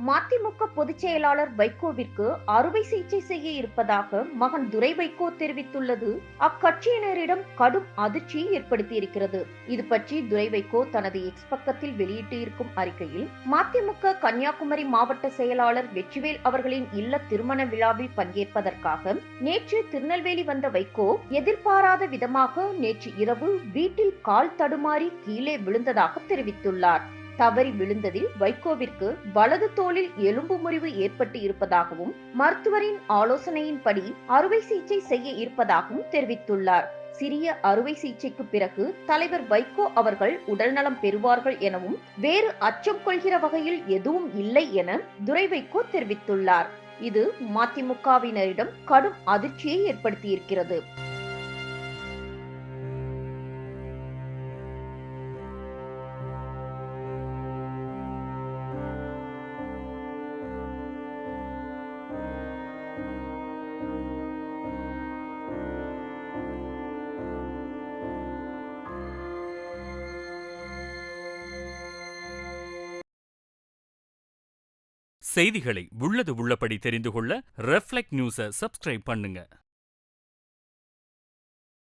மதிமுக பொதுச் செயலாளர் வைகோவிற்கு அறுவை சிகிச்சை செய்ய இருப்பதாக மகன் துரை வைகோ தெரிவித்துள்ளது அக்கட்சியினரிடம் கடும் அதிர்ச்சியை ஏற்படுத்தியிருக்கிறது. இது பற்றி துரை வைகோ தனது எக்ஸ் பக்கத்தில் வெளியிட்டிருக்கும் அறிக்கையில், மதிமுக கன்னியாகுமரி மாவட்ட செயலாளர் வெற்றிவேல் அவர்களின் இல்ல திருமண விழாவில் பங்கேற்பதற்காக நேற்று திருநெல்வேலி வந்த வைகோ எதிர்பாராத விதமாக நேற்று இரவு வீட்டில் கால் தடுமாறி கீழே விழுந்ததாக தெரிவித்துள்ளார். தவறி விழுந்ததில் வைகோவிற்கு வலது தோளில் எலும்பு முறிவு ஏற்பட்டு இருப்பதாகவும் மருத்துவரின் ஆலோசனையின்படி அறுவை சிகிச்சை செய்ய இருப்பதாகவும் தெரிவித்துள்ளார். சிறிய அறுவை சிகிச்சைக்கு பிறகு தலைவர் வைகோ அவர்கள் உடல்நலம் பெறுவார்கள் எனவும் வேறு அச்சம் கொள்கிற வகையில் எதுவும் இல்லை என துரை வைகோ தெரிவித்துள்ளார். இது மதிமுகவினரிடம் கடும் அதிர்ச்சியை ஏற்படுத்தியிருக்கிறது. செய்திகளை உள்ளது உள்ளபடி தெரிந்து கொள்ள ரெஃப்ளெக்ட் நியூஸை சப்ஸ்கிரைப் பண்ணுங்க.